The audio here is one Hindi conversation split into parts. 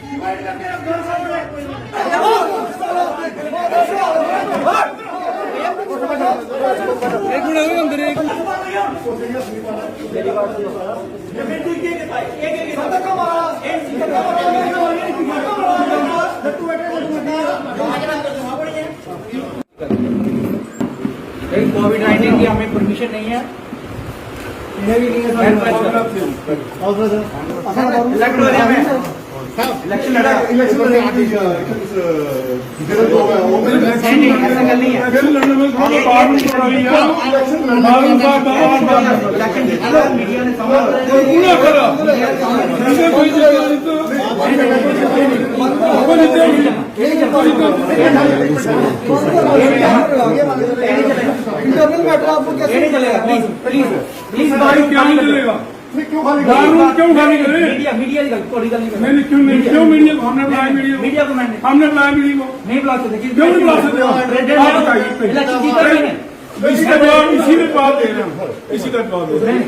एक मिनट अंदर एक कोविड-19 की हमें परमिशन नहीं है, इन्हें भी नहीं है। इलेक्शन लड़ा ऐसा कर नहीं है। मीडिया ने इंटरनल मैटर आपको कैसे नहीं चलेगा? प्लीज प्लीज प्लीज क्यों नहीं चलेगा? क्यों खाली करे? मीडिया की गलती नहीं क्यों मीडिया को हमने बुलाया? मीडिया को हमने बुलाया मीडिया को नहीं बुला सकते। क्यों नहीं बुला सकते? आप बताइए। इसी का जवाब इसी में जवाब दे रहे हैं। इसी का जवाब दे रहे हैं।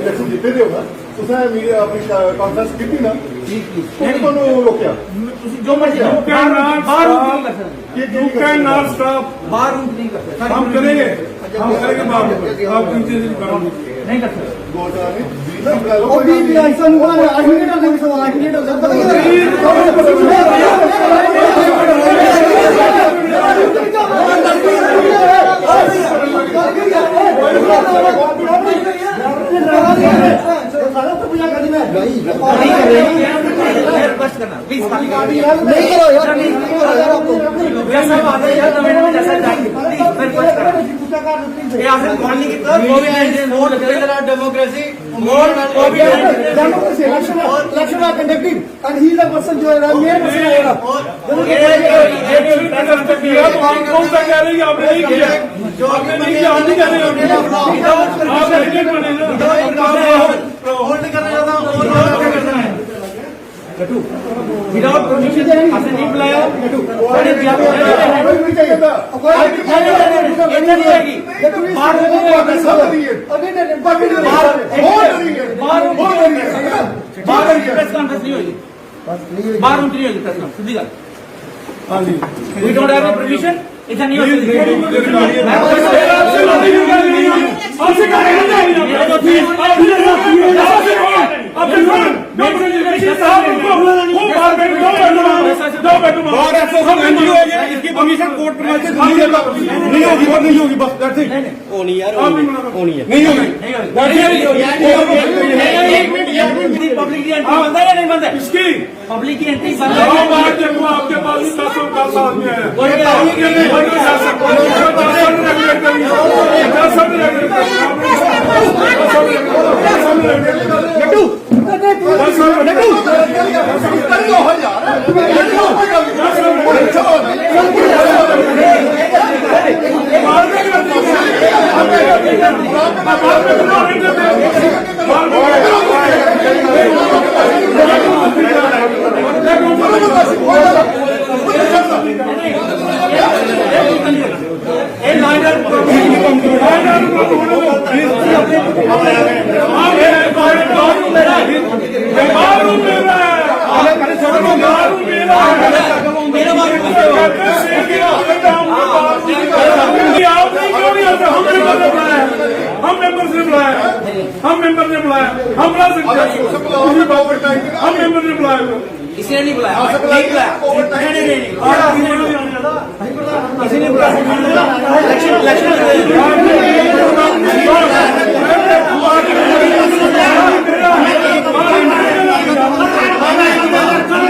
इलेक्शन जीते थे ना, उसने मीडिया अपनी कॉन्फ्रेंस की थी ना, कौन रोकिया? जो मर्जी बाहर नहीं कर सकते। हम करेंगे बाहर आप नहीं कर सकते। ऐसा हुआ है 8 मिनट हो गए, 8 मिनट हो democracy election are conducted and he is the person जो है मेन पर्सन आएगा। कौन सा कह रहे हैं? आपने नहीं किया, आपने नहीं किया, हम नहीं कह रहे हैं। आप एलिगेंट बने ना, होल्ड कर रहे हो विदाउट परमिशन आपने नहीं बुलाया। प्रेस कॉन्फ्रेंस नहीं होगी, बाहर उनकी नहीं होगी प्रेस कॉन्फ्रेंस। सीधी बात, वी डोंट हैव परमिशन, ऐसा नहीं हो सकता। इसकी परमिशन कोर्ट नहीं होगी, बस होनी यार, होनी है, नहीं होगी। पब्लिक की एंट्री बंद है या नहीं बंद है? इसकी पब्लिक की एंट्री बंद है। आपके पास 10 आदमी आया। हम मेंबर ने बुलाया, हम बुला सकते हैं। हम मेंबर ने बुलाया, इसने नहीं बुलाया, नहीं बुलाया, किसी ने बुलाया।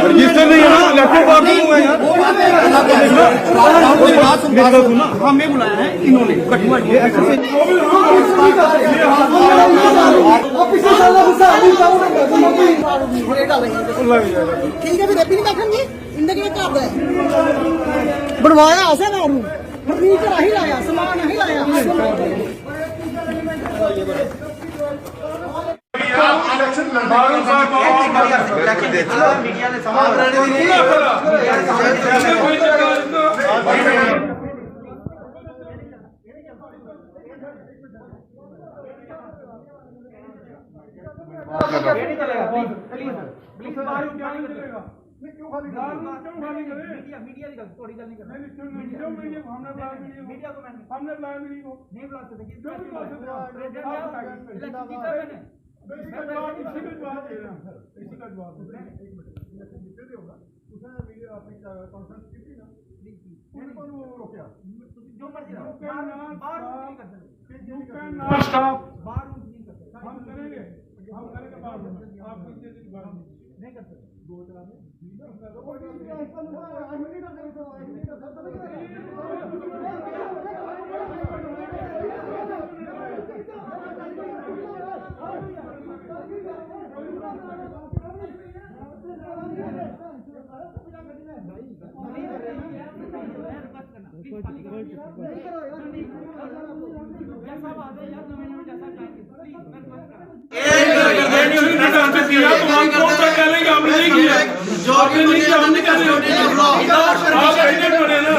रजिस्टर नहीं है ना, लैपटॉप नहीं हुआ यार। हमें बुलाया है इन्होंने, कठुआ ठीक है फिर नहीं बैठेंगे जिंदगी में कर दे बनवाया ऐसे ना फर्नीचर ही लाया, सामान ही लाया। मीडिया ने सामान नहीं चलेगा। प्लीज प्लीज नहीं क्यों खाली क्यों खाली करे? मीडिया की गल थोड़ी गल नहीं करना। क्यों मीडिया को हमने बुलाया? मीडिया को मैंने हमने बुलाया मीडिया को नहीं बुला सकते। क्यों नहीं बुला सकते? इलेक्शन जीता मैंने। इसी का जवाब दे रहे हैं सर, इसी का जवाब दे रहे हैं। जितने भी होगा उसने मीडिया अपनी कॉन्फ्रेंस की थी ना कौन वो रोकिया जो मर्जी बाहर नहीं कर सकते। स्टाफ बाहर नहीं कर सकते। हम करेंगे बाहर आप नहीं कर सकते। कौन सा कह लेंगे आपने नहीं किया? आपने नहीं किया, हम नहीं कर रहे। आप प्रेसिडेंट बने ना।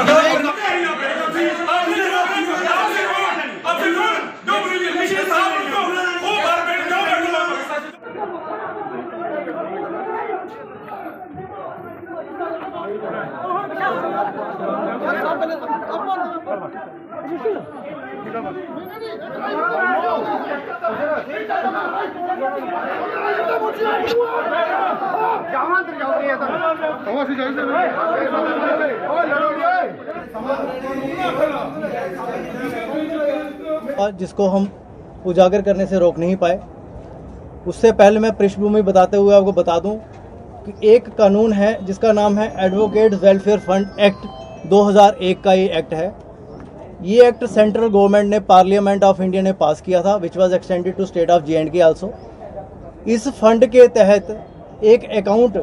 जिसको हम उजागर करने से रोक नहीं पाए। उससे पहले मैं पृष्ठभूमि बताते हुए आपको बता दूं कि एक कानून है जिसका नाम है एडवोकेट्स वेलफेयर फंड एक्ट 2001 का ये एक्ट है। ये एक्ट सेंट्रल गवर्नमेंट ने पार्लियामेंट ऑफ इंडिया ने पास किया था, which was extended to state of J&K also. इस फंड के तहत एक अकाउंट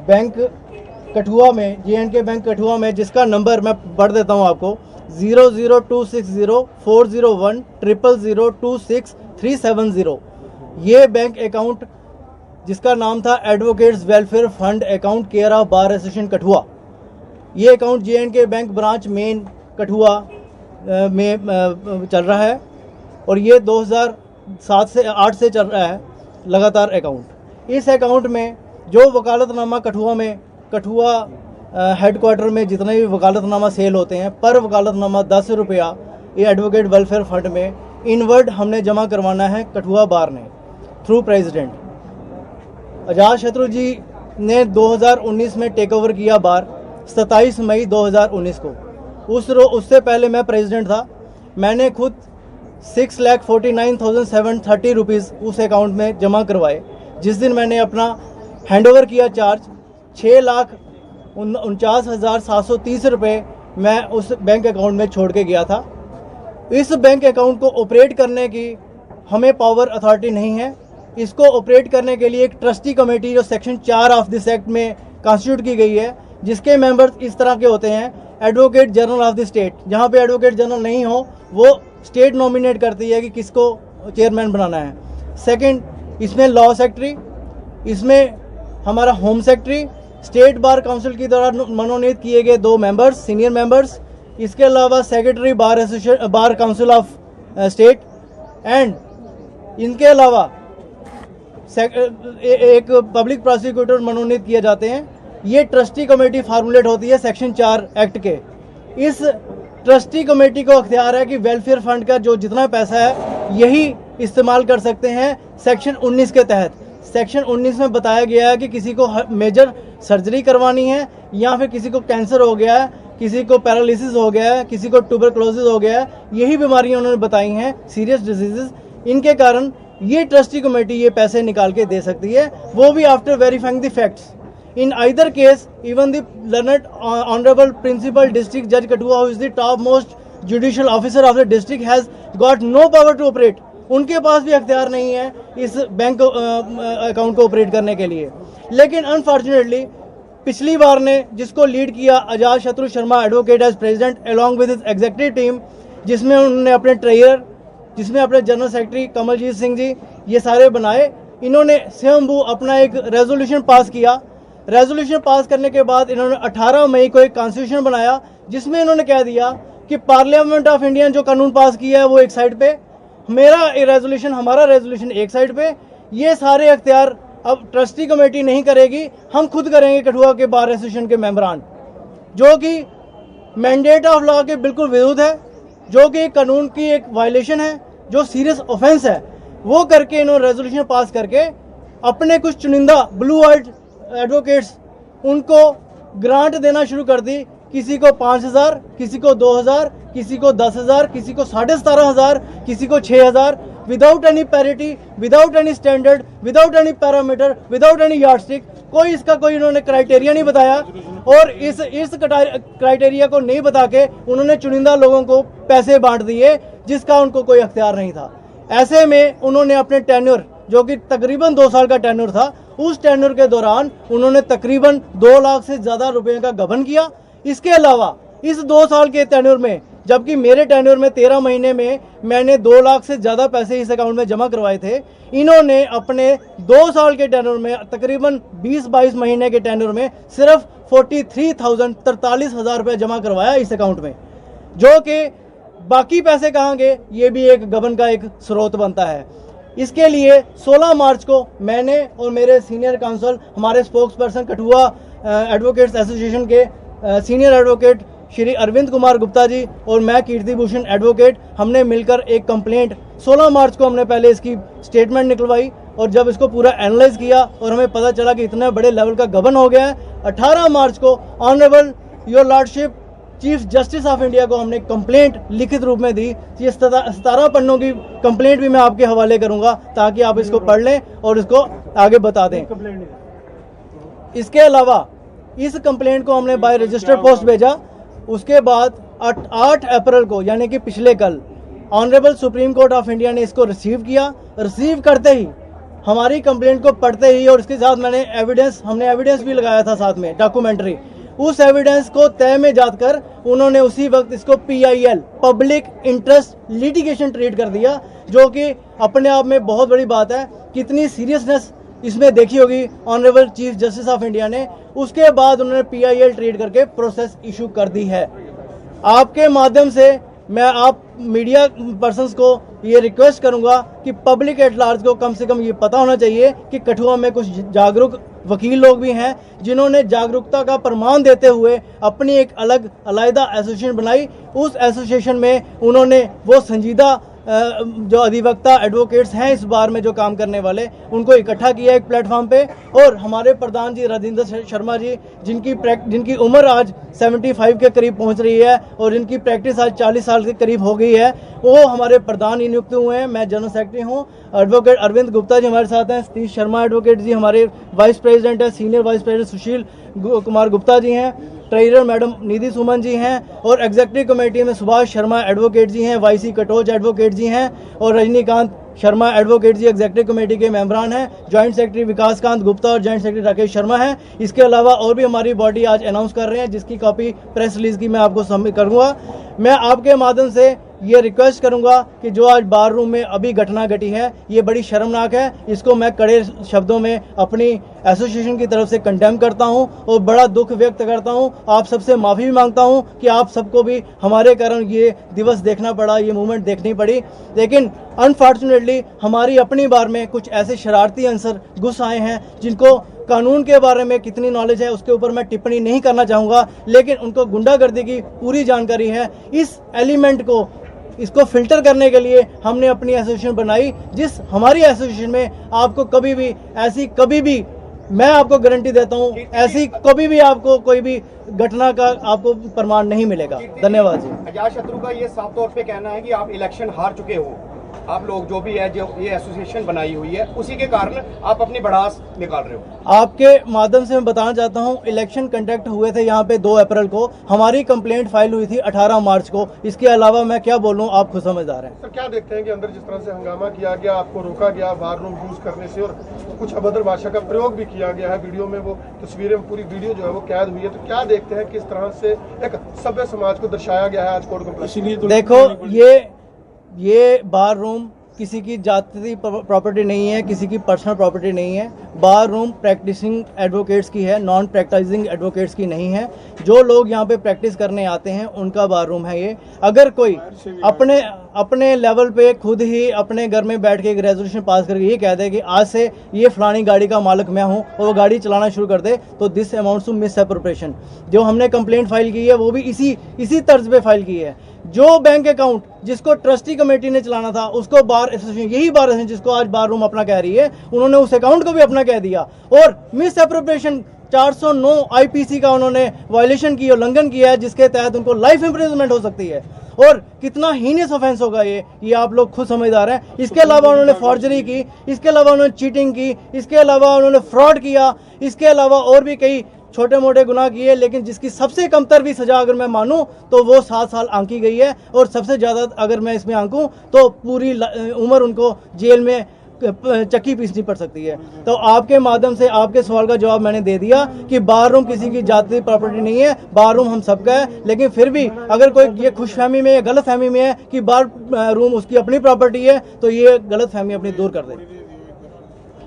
बैंक कठुआ में, J&K बैंक कठुआ में, जिसका नंबर मैं पढ़ देता हूँ आपको 00260400100026370। ये बैंक अकाउंट जिसका नाम था advocates welfare fund account care of bar association Kathua. ये account J&K bank branch main Kathua में चल रहा है और ये 2007 से 8 से चल रहा है लगातार अकाउंट। इस अकाउंट में जो वकालतनामा कठुआ हेडक्वार्टर में जितने भी वकालतनामा सेल होते हैं, पर वकालतनामा 10 रुपया ये एडवोकेट वेलफेयर फंड में इनवर्ड हमने जमा करवाना है कठुआ बार ने थ्रू प्रेसिडेंट। अजातशत्रु जी ने 2019 में टेक ओवर किया बार 27 मई 2019 को। उससे पहले मैं प्रेसिडेंट था। मैंने खुद 6,49,730 रुपीज़ उस अकाउंट में जमा करवाए। जिस दिन मैंने अपना हैंडओवर किया चार्ज 6,49,730 रुपये मैं उस बैंक अकाउंट में छोड़ के गया था। इस बैंक अकाउंट को ऑपरेट करने की हमें पावर अथॉरिटी नहीं है। इसको ऑपरेट करने के लिए एक ट्रस्टी कमेटी जो सेक्शन 4 ऑफ दिस एक्ट में कॉन्स्टिट्यूट की गई है, जिसके मेंबर्स इस तरह के होते हैं। Advocate general of the state, जहाँ पे एडवोकेट जनरल नहीं हो वो स्टेट नॉमिनेट करती है कि किसको चेयरमैन बनाना है। सेकंड, इसमें लॉ सेक्रेटरी, इसमें हमारा home secretary, state bar council की द्वारा मनोनीत किए गए 2 मेंबर्स, सीनियर मेंबर्स, इसके अलावा secretary bar association bar council of state and इनके अलावा एक पब्लिक प्रोसिक्यूटर मनोनीत किए जाते हैं। ये ट्रस्टी कमेटी फार्मूलेट होती है सेक्शन 4 एक्ट के। इस ट्रस्टी कमेटी को अख्तियार है कि वेलफेयर फंड का जो जितना पैसा है यही इस्तेमाल कर सकते हैं सेक्शन 19 के तहत। सेक्शन 19 में बताया गया है कि किसी को मेजर सर्जरी करवानी है या फिर किसी को कैंसर हो गया है, किसी को पैरालिसिस हो गया है, किसी को ट्यूबरकुलोसिस हो गया है, यही बीमारियां उन्होंने बताई हैं, सीरियस डिजीजेस। इनके कारण ये ट्रस्टी कमेटी ये पैसे निकाल के दे सकती है, वो भी after verifying the facts. In either case, even the learned honorable principal district judge Kathua, who is the topmost judicial officer of the district, has got no power to operate. उनके पास भी अख्तियार नहीं है इस बैंक अकाउंट को ऑपरेट करने के लिए। लेकिन अनफॉर्चुनेटली पिछली बार ने जिसको लीड किया Ajatashatru Sharma advocate as president along with his executive team, जिसमें उन्होंने अपने ट्रेजरर, जिसमें अपने जनरल सेक्रेटरी कमलजीत सिंह जी ये सारे बनाए। इन्होंने स्वयंभू अपना एक रेजोल्यूशन पास किया। रेजोल्यूशन पास करने के बाद इन्होंने 18 मई को एक कॉन्स्टिट्यूशन बनाया, जिसमें इन्होंने कह दिया कि पार्लियामेंट ऑफ इंडिया जो कानून पास किया है वो एक साइड पे, हमारा रेजोल्यूशन एक साइड पे। ये सारे अख्तियार अब ट्रस्टी कमेटी नहीं करेगी, हम खुद करेंगे कठुआ के बार एसोसिएशन के मेंबरान, जो कि मैंडेट ऑफ लॉ के बिल्कुल विरुद्ध है, जो कि कानून की एक वायलेशन है, जो सीरियस ऑफेंस है। वो करके इन्होंने रेजोल्यूशन पास करके अपने कुछ चुनिंदा ब्लू आइड एडवोकेट्स उनको ग्रांट देना शुरू कर दी। किसी को 5,000, किसी को 2,000, किसी को 10,000, किसी को 17,500, किसी को 6,000, without any parity, without any standard, without any parameter, without any yardstick. कोई इसका कोई इन्होंने क्राइटेरिया नहीं बताया और इस क्राइटेरिया को नहीं बता के उन्होंने चुनिंदा लोगों को पैसे बांट दिए जिसका उनको कोई अख्तियार नहीं था। ऐसे में उन्होंने अपने टेन्योर, जो कि तकरीबन 2 साल का टेन्योर था, उस टेन्योर के दौरान उन्होंने तकरीबन 2 लाख से ज़्यादा रुपए का गबन किया। इसके अलावा इस 2 साल के टेन्योर में, जबकि मेरे टेन्योर में 13 महीने में मैंने 2 लाख से ज़्यादा पैसे इस अकाउंट में जमा करवाए थे, इन्होंने अपने 2 साल के टेन्योर में तकरीबन 20-22 महीने के टेन्योर में सिर्फ 43,000 रुपये जमा करवाया इस अकाउंट में, जो कि बाकी पैसे कहाँ गए ये भी एक गबन का एक स्रोत बनता है। इसके लिए 16 मार्च को मैंने और मेरे सीनियर काउंसिल, हमारे spokes person Kathua advocates association के सीनियर एडवोकेट श्री अरविंद कुमार गुप्ता जी और मैं कीर्ति भूषण एडवोकेट, हमने मिलकर एक कंप्लेंट 16 मार्च को हमने पहले इसकी स्टेटमेंट निकलवाई और जब इसको पूरा एनालाइज किया और हमें पता चला कि इतने बड़े लेवल का गबन हो गया है, 18 मार्च को honourable your lordship chief justice of India को हमने कंप्लेंट लिखित रूप में दी। ये 17 पन्नों की कंप्लेंट भी मैं आपके हवाले करूंगा ताकि आप इसको पढ़ लें और इसको आगे बता दें। इसके अलावा इस कंप्लेंट को हमने बाय रजिस्टर्ड पोस्ट भेजा। उसके बाद 8 अप्रैल को, यानी कि पिछले कल, honourable Supreme Court of India ने इसको रिसीव किया। रिसीव करते ही, हमारी कंप्लेंट को पढ़ते ही और इसके साथ हमने एविडेंस भी लगाया था साथ में, डॉक्यूमेंट्री। उस एविडेंस को तय में जाकर उन्होंने उसी वक्त इसको PIL, public interest litigation, treat कर दिया, जो कि अपने आप में बहुत बड़ी बात है। कितनी सीरियसनेस इसमें देखी होगी honourable chief justice of India ने। उसके बाद उन्होंने PIL ट्रीट करके प्रोसेस इशू कर दी है। आपके माध्यम से मैं आप मीडिया पर्संस को ये रिक्वेस्ट करूंगा कि पब्लिक एट लार्ज को कम से कम ये पता होना चाहिए कि कठुआ में कुछ जागरूक वकील लोग भी हैं जिन्होंने जागरूकता का प्रमाण देते हुए अपनी एक अलग अलग एसोसिएशन बनाई। उस एसोसिएशन में उन्होंने वो संजीदा जो अधिवक्ता एडवोकेट्स हैं इस बार में जो काम करने वाले, उनको इकट्ठा किया एक प्लेटफॉर्म पे। और हमारे प्रधान जी राजेंद्र शर्मा जी, जिनकी उम्र आज 75 के करीब पहुंच रही है और जिनकी प्रैक्टिस आज 40 साल के करीब हो गई है, वो हमारे प्रधान नियुक्त हुए हैं। मैं जनरल सेक्रेटरी हूँ। एडवोकेट अरविंद गुप्ता जी हमारे साथ हैं। सतीश शर्मा एडवोकेट जी हमारे वाइस प्रेसिडेंट है। Senior vice president Sushil Kumar Gupta ji हैं। ट्रेजरर मैडम निधि सुमन जी हैं और एग्जीक्यूटिव कमेटी में सुभाष शर्मा एडवोकेट जी हैं, YC कटोच एडवोकेट जी हैं और रजनीकांत शर्मा एडवोकेट जी एग्जीक्यूटिव कमेटी के मेंबरान हैं। जॉइंट सेक्रेटरी विकासकांत गुप्ता और जॉइंट सेक्रेटरी राकेश शर्मा हैं। इसके अलावा और भी हमारी बॉडी आज अनाउंस कर रहे हैं, जिसकी कॉपी प्रेस रिलीज की मैं आपको सबमिट करूंगा। मैं आपके माध्यम से ये रिक्वेस्ट करूंगा कि जो आज बार रूम में अभी घटना घटी है, ये बड़ी शर्मनाक है। इसको मैं कड़े शब्दों में अपनी एसोसिएशन की तरफ से कंडेम करता हूं और बड़ा दुख व्यक्त करता हूं। आप सबसे माफ़ी भी मांगता हूं कि आप सबको भी हमारे कारण ये दिवस देखना पड़ा, ये मूवमेंट देखनी पड़ी। लेकिन अनफॉर्चुनेटली हमारी अपनी बार में कुछ ऐसे शरारती अंसर घुस आए हैं जिनको कानून के बारे में कितनी नॉलेज है उसके ऊपर मैं टिप्पणी नहीं करना चाहूँगा, लेकिन उनको गुंडागर्दी की पूरी जानकारी है। इस एलिमेंट को, इसको फिल्टर करने के लिए हमने अपनी एसोसिएशन बनाई, जिस हमारी एसोसिएशन में आपको कभी भी मैं आपको गारंटी देता हूं, ऐसी कभी भी आपको कोई भी घटना का आपको प्रमाण नहीं मिलेगा। धन्यवाद जी। अजातशत्रु का ये साफ तौर पे कहना है कि आप इलेक्शन हार चुके हो। आप लोग जो भी है, जो ये एसोसिएशन बनाई हुई है, उसी के कारण आप अपनी भड़ास निकाल रहे हो। आपके माध्यम से मैं बताना चाहता हूं, इलेक्शन कंडक्ट हुए थे यहाँ पे 2 अप्रैल को। हमारी कंप्लेंट फाइल हुई थी 18 मार्च को। इसके अलावा मैं क्या बोलूं, आप खुद समझदार हैं। सर, क्या देखते हैं कि अंदर जिस तरह से हंगामा किया गया, आपको रोका गया बार रूम यूज करने से और कुछ अभद्र भाषा का प्रयोग भी किया गया है, वीडियो में वो तस्वीरें, पूरी वीडियो जो है वो कैद हुई है, तो क्या देखते हैं किस तरह से एक सभ्य समाज को दर्शाया गया है आज कोर्ट कम्प्लेक्स? देखो, ये बार रूम किसी की जाति प्रॉपर्टी नहीं है, किसी की पर्सनल प्रॉपर्टी नहीं है। बार रूम प्रैक्टिसिंग एडवोकेट्स की है, नॉन प्रैक्टिसिंग एडवोकेट्स की नहीं है। जो लोग यहाँ पे प्रैक्टिस करने आते हैं उनका बार रूम है ये। अगर कोई अपने लेवल पे खुद ही अपने घर में बैठ के एक रेजोल्यूशन पास करके ये कह दे कि आज से ये फलानी गाड़ी का मालिक मैं हूँ और वो गाड़ी चलाना शुरू कर दे, तो this amounts to misappropriation. जो हमने कंप्लेंट फाइल की है वो भी इसी तर्ज पे फाइल की है। जो बैंक अकाउंट जिसको ट्रस्टी कमेटी ने चलाना था उसको बार एसोसिएशन, यही बार एसोसिएशन जिसको आज बार रूम अपना कह रही है, उन्होंने उस अकाउंट को भी अपना कह दिया। और मिस एप्रोप्रिएशन 409 आईपीसी का उन्होंने वायलेशन की, उल्लंघन किया है, जिसके तहत उनको लाइफ इंप्रिजनमेंट हो सकती है। और कितना हीनियस ऑफेंस होगा ये आप लोग खुद समझदार हैं। इसके अलावा उन्होंने फॉर्जरी की, इसके अलावा उन्होंने चीटिंग की, इसके अलावा उन्होंने फ्रॉड किया, इसके अलावा और भी कई छोटे मोटे गुनाह किए। लेकिन जिसकी सबसे कमतर भी सजा अगर मैं मानूं तो वो 7 साल आंकी गई है। और सबसे ज़्यादा अगर मैं इसमें आंकूं तो पूरी उम्र उनको जेल में चक्की पीसनी पड़ सकती है। तो आपके माध्यम से आपके सवाल का जवाब मैंने दे दिया कि बार रूम किसी की जाति प्रॉपर्टी नहीं है, बार रूम हम सबका है। लेकिन फिर भी अगर कोई ये खुशफहमी में या गलत फहमी में है कि बार रूम उसकी अपनी प्रॉपर्टी है तो ये गलत फहमी अपनी दूर कर दे।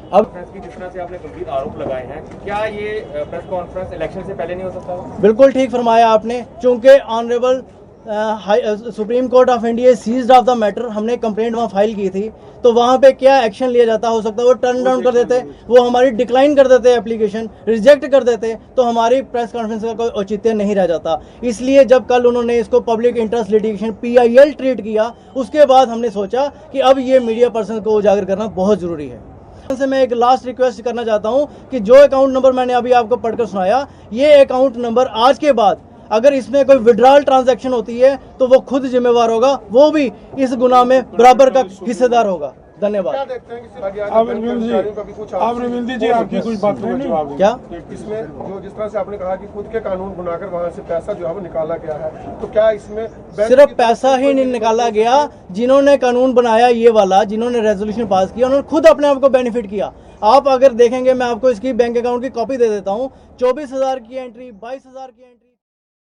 अब जिस तरह से आपने गंभीर आरोप लगाए हैं, क्या ये प्रेस कॉन्फ्रेंस इलेक्शन से पहले नहीं हो सकता? बिल्कुल ठीक फरमाया आपने। चूंकि honourable Supreme Court of India seized of the matter, हमने कंप्लेंट वहाँ फाइल की थी, तो वहाँ पे क्या एक्शन लिया जाता हो सकता है वो टर्न डाउन कर देते, वो हमारी डिक्लाइन कर देते, एप्लीकेशन रिजेक्ट कर देते, तो हमारी प्रेस कॉन्फ्रेंस का कोई औचित्य नहीं रह जाता। इसलिए जब कल उन्होंने इसको public interest litigation PIL treat किया, उसके बाद हमने सोचा कि अब ये मीडिया पर्सन को उजागर करना बहुत ज़रूरी है। से मैं एक लास्ट रिक्वेस्ट करना चाहता हूं कि जो अकाउंट नंबर मैंने अभी आपको पढ़कर सुनाया, ये अकाउंट नंबर आज के बाद अगर इसमें कोई विड्रॉल ट्रांजैक्शन होती है तो वो खुद जिम्मेवार होगा, वो भी इस गुनाह में बराबर का हिस्सेदार होगा। धन्यवाद। क्या देखते हैं कि आप रविंद्र जी आपकी कुछ बात का जवाब दें। क्या इसमें जो जिस तरह से आपने कहा कि खुद के कानून बनाकर वहां से पैसा जो है वो निकाला गया है, तो क्या इसमें सिर्फ पैसा ही नहीं निकाला गया, जिन्होंने कानून बनाया ये वाला, जिन्होंने रेजोल्यूशन पास किया, उन्होंने खुद अपने आप को बेनिफिट किया। आप अगर देखेंगे, मैं आपको इसकी बैंक अकाउंट की कॉपी दे देता हूँ, 24,000 की एंट्री, 22,000 की एंट्री।